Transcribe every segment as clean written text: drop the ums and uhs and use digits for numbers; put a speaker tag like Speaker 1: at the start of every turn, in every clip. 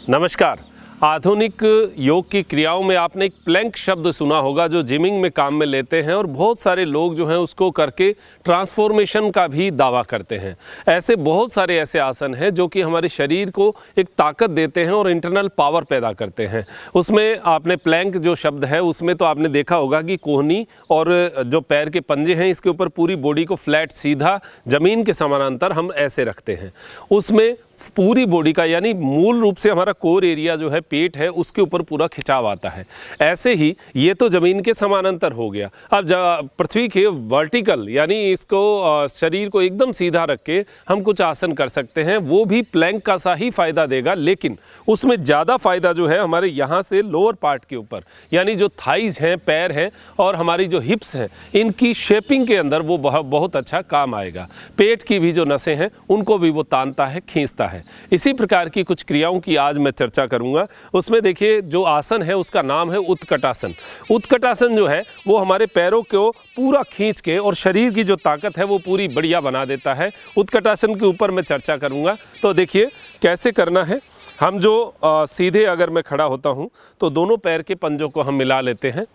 Speaker 1: नमस्कार। आधुनिक योग की क्रियाओं में आपने एक प्लैंक शब्द सुना होगा जो जिमिंग में काम में लेते हैं और बहुत सारे लोग जो हैं उसको करके ट्रांसफॉर्मेशन का भी दावा करते हैं। ऐसे बहुत सारे ऐसे आसन हैं जो कि हमारे शरीर को एक ताकत देते हैं और इंटरनल पावर पैदा करते हैं। उसमें आपने प्लैंक जो शब्द है उसमें तो आपने देखा होगा कि कोहनी और जो पैर के पंजे हैं इसके ऊपर पूरी बॉडी को फ्लैट सीधा ज़मीन के समानांतर हम ऐसे रखते हैं। उसमें पूरी बॉडी का यानी मूल रूप से हमारा कोर एरिया जो है पेट है उसके ऊपर पूरा खिंचाव आता है। ऐसे ही ये तो ज़मीन के समानांतर हो गया। अब पृथ्वी के वर्टिकल यानी इसको शरीर को एकदम सीधा रख के हम कुछ आसन कर सकते हैं, वो भी प्लैंक का सा ही फ़ायदा देगा, लेकिन उसमें ज़्यादा फ़ायदा जो है हमारे यहाँ से लोअर पार्ट के ऊपर यानी जो थाइज हैं, पैर हैं और हमारी जो हिप्स हैं, इनकी शेपिंग के अंदर वो बहुत अच्छा काम आएगा। पेट की भी जो नसें हैं उनको भी वो तानता है, खींचता है। इसी प्रकार की कुछ क्रियाओं की आज मैं चर्चा करूंगा। उसमें देखिए जो आसन है उसका नाम है उत्कटासन। उत्कटासन जो है वो हमारे पैरों को पूरा खींच के और शरीर की जो ताकत है वो पूरी बढ़िया बना देता है। उत्कटासन के ऊपर मैं चर्चा करूंगा। तो देखिए कैसे करना है। हम जो सीधे अगर मैं खड़ा होता हूं तो दोनों पैर के पंजों को हम मिला लेते हैं,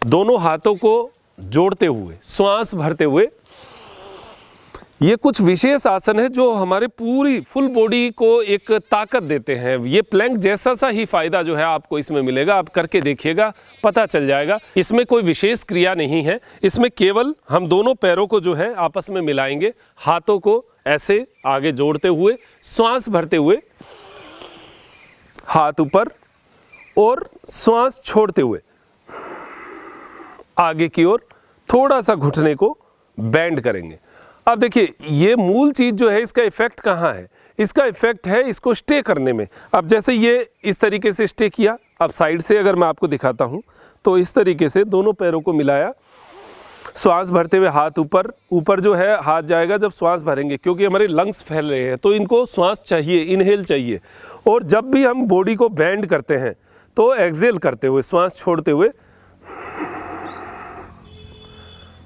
Speaker 1: दोनों हाथों को जोड़ते हुए श्वास भरते हुए। ये कुछ विशेष आसन है जो हमारे पूरी फुल बॉडी को एक ताकत देते हैं। ये प्लैंक जैसा सा ही फायदा जो है आपको इसमें मिलेगा। आप करके देखिएगा, पता चल जाएगा। इसमें कोई विशेष क्रिया नहीं है, इसमें केवल हम दोनों पैरों को जो है आपस में मिलाएंगे, हाथों को ऐसे आगे जोड़ते हुए, श्वास भरते हुए, हाथ ऊपर और श्वास छोड़ते हुए आगे की ओर थोड़ा सा घुटने को बेंड करेंगे। अब देखिए ये मूल चीज़ जो है इसका इफ़ेक्ट कहाँ है? इसका इफ़ेक्ट है इसको स्टे करने में। अब जैसे ये इस तरीके से स्टे किया, अब साइड से अगर मैं आपको दिखाता हूँ तो इस तरीके से दोनों पैरों को मिलाया, श्वास भरते हुए हाथ ऊपर ऊपर जो है हाथ जाएगा जब श्वास भरेंगे, क्योंकि हमारे लंग्स फैल रहे हैं तो इनको श्वास चाहिए, इनहेल चाहिए। और जब भी हम बॉडी को बेंड करते हैं तो एक्सहेल करते हुए, श्वास छोड़ते हुए,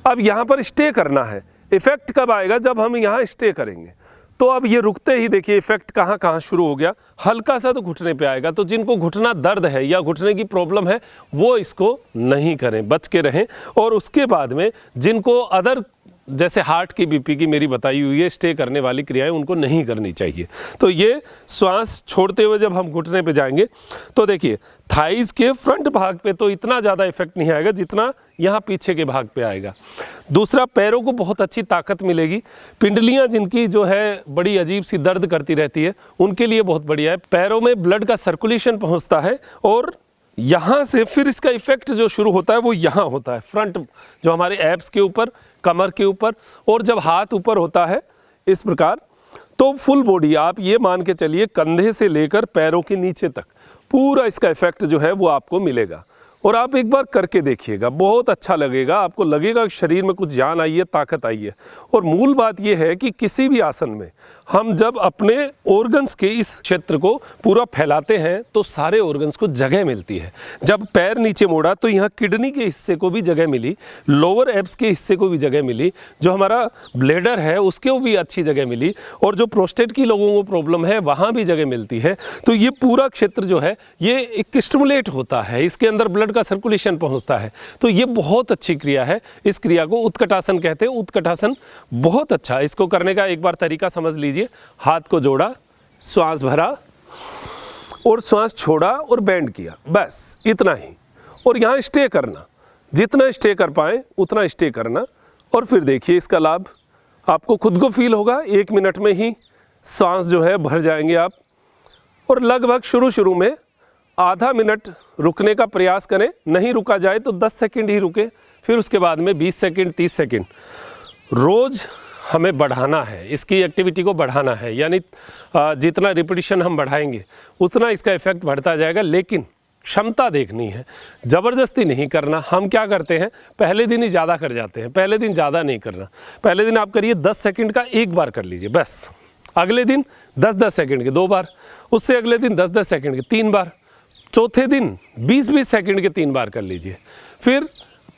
Speaker 1: अब यहाँ पर स्टे करना है। इफेक्ट कब आएगा? जब हम यहाँ स्टे करेंगे। तो अब ये रुकते ही देखिए इफेक्ट कहाँ कहाँ शुरू हो गया। हल्का सा तो घुटने पे आएगा। तो जिनको घुटना दर्द है या घुटने की प्रॉब्लम है वो इसको नहीं करें, बच के रहें। और उसके बाद में जिनको अदर जैसे हार्ट की, बीपी की मेरी बताई हुई है स्टे करने वाली क्रियाएं, उनको नहीं करनी चाहिए। तो ये श्वास छोड़ते हुए जब हम घुटने पे जाएंगे तो देखिए थाइज के फ्रंट भाग पे तो इतना ज़्यादा इफेक्ट नहीं आएगा जितना यहाँ पीछे के भाग पे आएगा। दूसरा, पैरों को बहुत अच्छी ताकत मिलेगी। पिंडलियाँ जिनकी जो है बड़ी अजीब सी दर्द करती रहती है उनके लिए बहुत बढ़िया है। पैरों में ब्लड का सर्कुलेशन पहुँचता है और यहाँ से फिर इसका इफेक्ट जो शुरू होता है वो यहाँ होता है, फ्रंट जो हमारे एब्स के ऊपर, कमर के ऊपर। और जब हाथ ऊपर होता है इस प्रकार तो फुल बॉडी, आप ये मान के चलिए कंधे से लेकर पैरों के नीचे तक पूरा इसका इफेक्ट जो है वो आपको मिलेगा। और आप एक बार करके देखिएगा, बहुत अच्छा लगेगा। आपको लगेगा कि शरीर में कुछ जान आई है, ताकत आई है। और मूल बात यह है कि किसी भी आसन में हम जब अपने ऑर्गन्स के इस क्षेत्र को पूरा फैलाते हैं तो सारे ऑर्गन्स को जगह मिलती है। जब पैर नीचे मोड़ा तो यहाँ किडनी के हिस्से को भी जगह मिली, लोअर एब्स के हिस्से को भी जगह मिली, जो हमारा ब्लेडर है उसको भी अच्छी जगह मिली, और जो प्रोस्टेट की लोगों को प्रॉब्लम है वहाँ भी जगह मिलती है। तो ये पूरा क्षेत्र जो है ये एक स्टिमुलेट होता है, इसके अंदर ब्लड का सर्कुलेशन पहुंचता है। तो ये बहुत अच्छी क्रिया है। इस क्रिया को उत्कटासन कहते हैं। उत्कटासन बहुत अच्छा, इसको करने का एक बार तरीका समझ लीजिए। हाथ को जोड़ा, श्वास भरा और श्वास छोड़ा और बेंड किया, बस इतना ही। और यहाँ स्टे करना, जितना स्टे कर पाए उतना स्टे करना। और फिर देखिए इसका लाभ आपको खुद को फील होगा। 1 मिनट में ही सांस जो है भर जाएंगे आप। और लगभग शुरू में आधा मिनट रुकने का प्रयास करें, नहीं रुका जाए तो 10 सेकंड ही रुके, फिर उसके बाद में 20 सेकंड, 30 सेकंड। रोज़ हमें बढ़ाना है, इसकी एक्टिविटी को बढ़ाना है। यानी जितना रिपीटिशन हम बढ़ाएंगे उतना इसका इफेक्ट बढ़ता जाएगा, लेकिन क्षमता देखनी है, ज़बरदस्ती नहीं करना। हम क्या करते हैं, पहले दिन ही ज़्यादा कर जाते हैं। पहले दिन ज़्यादा नहीं करना। पहले दिन आप करिए 10 सेकंड का 1 बार कर लीजिए बस। अगले दिन 10-10 सेकंड के 2 बार, उससे अगले दिन 10-10 सेकंड के 3 बार, चौथे दिन 20-20 सेकंड के 3 बार कर लीजिए, फिर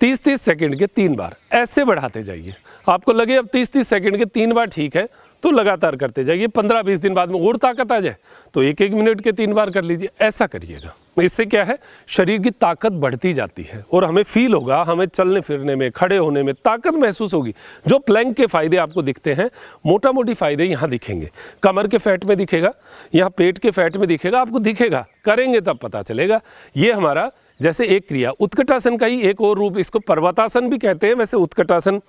Speaker 1: 30-30 सेकंड के 3 बार। ऐसे बढ़ाते जाइए। आपको लगे अब 30-30 सेकंड के 3 बार ठीक है तो लगातार करते जाइए। 15-20 दिन बाद में और ताकत आ जाए तो 1-1 मिनट के 3 बार कर लीजिए, ऐसा करिएगा। इससे क्या है, शरीर की ताकत बढ़ती जाती है और हमें फील होगा, हमें चलने फिरने में, खड़े होने में ताकत महसूस होगी। जो प्लैंक के फायदे आपको दिखते हैं, मोटा मोटी फायदे यहाँ दिखेंगे, कमर के फैट में दिखेगा, यहाँ पेट के फैट में दिखेगा, आपको दिखेगा, करेंगे तब पता चलेगा। ये हमारा जैसे एक क्रिया, उत्कटासन का ही एक और रूप, इसको पर्वतासन भी कहते हैं। वैसे उत्कटासन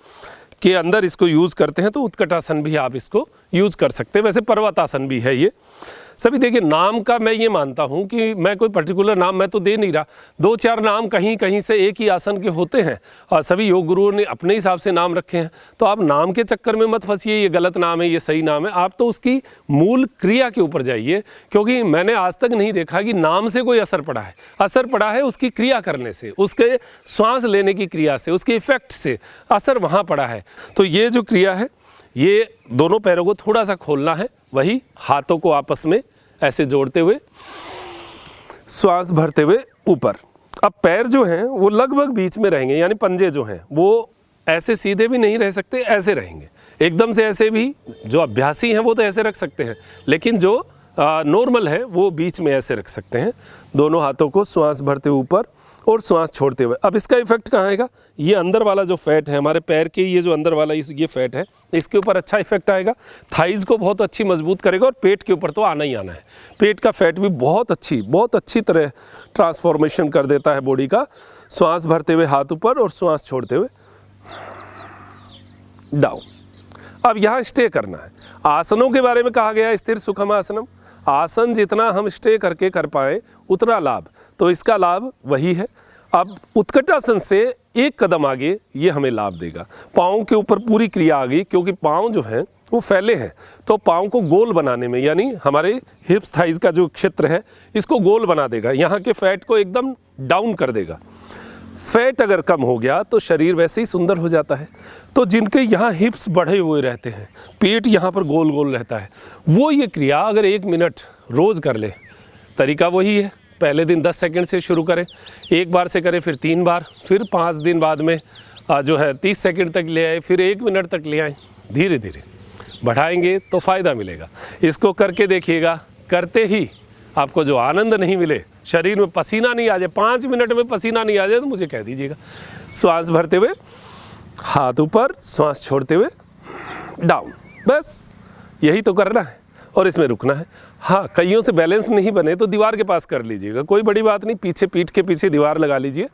Speaker 1: के अंदर इसको यूज़ करते हैं, तो उत्कटासन भी आप इसको यूज़ कर सकते हैं। वैसे पर्वतासन भी है ये सभी। देखिए, नाम का मैं ये मानता हूँ कि मैं कोई पर्टिकुलर नाम मैं तो दे नहीं रहा, 2-4 नाम कहीं कहीं से एक ही आसन के होते हैं और सभी योग गुरुओं ने अपने हिसाब से नाम रखे हैं। तो आप नाम के चक्कर में मत फंसिए, ये गलत नाम है, ये सही नाम है। आप तो उसकी मूल क्रिया के ऊपर जाइए, क्योंकि मैंने आज तक नहीं देखा कि नाम से कोई असर पड़ा है। असर पड़ा है उसकी क्रिया करने से, उसके श्वास लेने की क्रिया से, उसके इफेक्ट से असर वहाँ पड़ा है। तो ये जो क्रिया है, ये दोनों पैरों को थोड़ा सा खोलना है, वही हाथों को आपस में ऐसे जोड़ते हुए श्वास भरते हुए ऊपर। अब पैर जो हैं वो लगभग बीच में रहेंगे, यानी पंजे जो हैं वो ऐसे सीधे भी नहीं रह सकते, ऐसे रहेंगे एकदम से। ऐसे भी जो अभ्यासी हैं वो तो ऐसे रख सकते हैं, लेकिन जो नॉर्मल है वो बीच में ऐसे रख सकते हैं। दोनों हाथों को श्वास भरते हुए ऊपर और श्वास छोड़ते हुए। अब इसका इफेक्ट कहाँ आएगा, ये अंदर वाला जो फैट है हमारे पैर के, ये जो अंदर वाला ये फैट है, इसके ऊपर अच्छा इफेक्ट आएगा। थाइज़ को बहुत अच्छी मजबूत करेगा और पेट के ऊपर तो आना ही आना है। पेट का फैट भी बहुत अच्छी तरह ट्रांसफॉर्मेशन कर देता है बॉडी का। श्वास भरते हुए हाथ ऊपर और श्वास छोड़ते हुए डाउन। अब यहाँ स्टे करना है। आसनों के बारे में कहा गया है स्थिर सुखम आसनम। आसन जितना हम स्टे करके कर पाए उतना लाभ, तो इसका लाभ वही है। अब उत्कटासन से एक कदम आगे ये हमें लाभ देगा। पाँव के ऊपर पूरी क्रिया आ गई, क्योंकि पाँव जो हैं वो फैले हैं, तो पाँव को गोल बनाने में, यानी हमारे हिप्स थाइज का जो क्षेत्र है इसको गोल बना देगा, यहाँ के फैट को एकदम डाउन कर देगा। फैट अगर कम हो गया तो शरीर वैसे ही सुंदर हो जाता है। तो जिनके यहाँ हिप्स बढ़े हुए रहते हैं, पेट यहाँ पर गोल गोल रहता है, वो ये क्रिया अगर 1 मिनट रोज़ कर ले, तरीका वही है। पहले दिन 10 सेकंड से शुरू करें, एक बार से करें, फिर 3 बार, फिर 5 दिन बाद में जो है 30 सेकंड तक ले आए, फिर 1 मिनट तक ले आए। धीरे धीरे बढ़ाएंगे तो फ़ायदा मिलेगा। इसको करके देखिएगा, करते ही आपको जो आनंद नहीं मिले, शरीर में पसीना नहीं आ जाए, 5 मिनट में पसीना नहीं आ जाए तो मुझे कह दीजिएगा। श्वास भरते हुए हाथ ऊपर, श्वास छोड़ते हुए डाउन, बस यही तो करना है और इसमें रुकना है। हाँ, कईयों से बैलेंस नहीं बने तो दीवार के पास कर लीजिएगा, कोई बड़ी बात नहीं। पीछे, पीठ के पीछे दीवार लगा लीजिए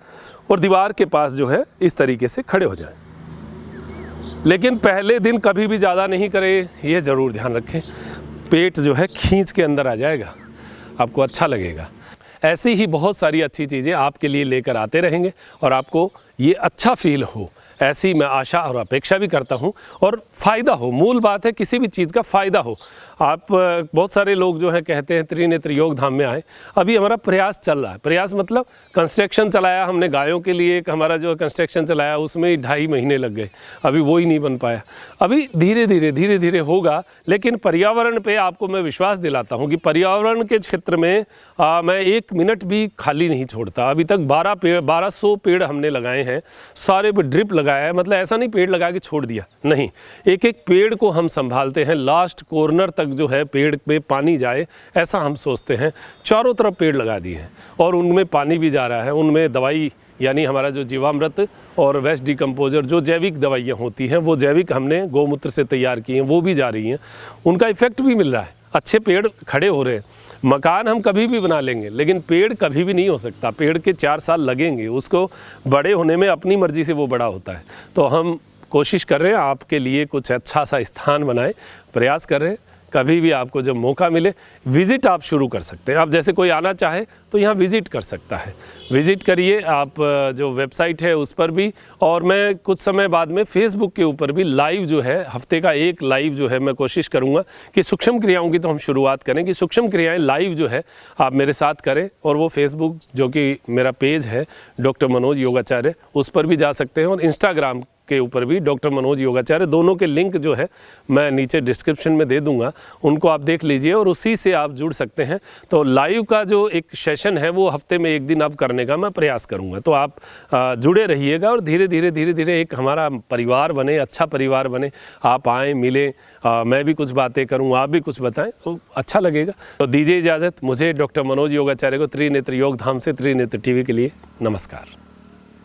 Speaker 1: और दीवार के पास जो है इस तरीके से खड़े हो जाएं। लेकिन पहले दिन कभी भी ज़्यादा नहीं करें, ये ज़रूर ध्यान रखें। पेट जो है खींच के अंदर आ जाएगा, आपको अच्छा लगेगा। ऐसी ही बहुत सारी अच्छी चीज़ें आपके लिए लेकर आते रहेंगे और आपको ये अच्छा फील हो, ऐसी मैं आशा और अपेक्षा भी करता हूँ। और फ़ायदा हो, मूल बात है किसी भी चीज़ का फ़ायदा हो। आप बहुत सारे लोग जो हैं कहते हैं त्रिनेत्र योग धाम में आए। अभी हमारा प्रयास चल रहा है, प्रयास मतलब कंस्ट्रक्शन चलाया हमने गायों के लिए, एक हमारा जो कंस्ट्रक्शन चलाया उसमें 2.5 महीने लग गए, अभी वो ही नहीं बन पाया। अभी धीरे धीरे होगा, लेकिन पर्यावरण पे आपको मैं विश्वास दिलाता हूँ कि पर्यावरण के क्षेत्र में मैं 1 मिनट भी खाली नहीं छोड़ता। अभी तक 1200 पेड़ हमने लगाए हैं, सारे पे ड्रिप लगाया है। मतलब ऐसा नहीं पेड़ लगा के छोड़ दिया, नहीं, एक एक पेड़ को हम संभालते हैं, लास्ट कॉर्नर तक जो है पेड़ पे पानी जाए ऐसा हम सोचते हैं। चारों तरफ पेड़ लगा दिए हैं और उनमें पानी भी जा रहा है, उनमें दवाई यानी हमारा जो जीवामृत और वेस्ट डिकम्पोजर जो जैविक दवाइयाँ होती हैं वो जैविक हमने गौमूत्र से तैयार की हैं, वो भी जा रही हैं, उनका इफेक्ट भी मिल रहा है। अच्छे पेड़ खड़े हो रहे हैं। मकान हम कभी भी बना लेंगे, लेकिन पेड़ कभी भी नहीं हो सकता। पेड़ के 4 साल लगेंगे उसको बड़े होने में, अपनी मर्जी से वो बड़ा होता है। तो हम कोशिश कर रहे हैं आपके लिए कुछ अच्छा सा स्थान बनाए, प्रयास कर रहे हैं। कभी भी आपको जब मौका मिले विज़िट आप शुरू कर सकते हैं। आप जैसे कोई आना चाहे तो यहाँ विज़िट कर सकता है, विज़िट करिए आप जो वेबसाइट है उस पर भी। और मैं कुछ समय बाद में फेसबुक के ऊपर भी लाइव जो है, हफ्ते का 1 लाइव जो है मैं कोशिश करूँगा कि सूक्ष्म क्रियाओं की तो हम शुरुआत करें कि सूक्ष्म क्रियाएँ लाइव जो है आप मेरे साथ करें। और वो फेसबुक जो कि मेरा पेज है डॉक्टर मनोज योगाचार्य, उस पर भी जा सकते हैं और इंस्टाग्राम के ऊपर भी, डॉक्टर मनोज योगाचार्य, दोनों के लिंक जो है मैं नीचे डिस्क्रिप्शन में दे दूंगा, उनको आप देख लीजिए और उसी से आप जुड़ सकते हैं। तो लाइव का जो एक सेशन है वो हफ्ते में एक दिन अब करने का मैं प्रयास करूंगा, तो आप जुड़े रहिएगा और धीरे धीरे एक हमारा परिवार बने, अच्छा परिवार बने। आप आएँ, मिलें, मैं भी कुछ बातें करूँ, आप भी कुछ बताएं तो अच्छा लगेगा। तो दीजिए इजाज़त मुझे, डॉक्टर मनोज योगाचार्य को, त्रिनेत्र योग धाम से, त्रिनेत्र टीवी के लिए नमस्कार।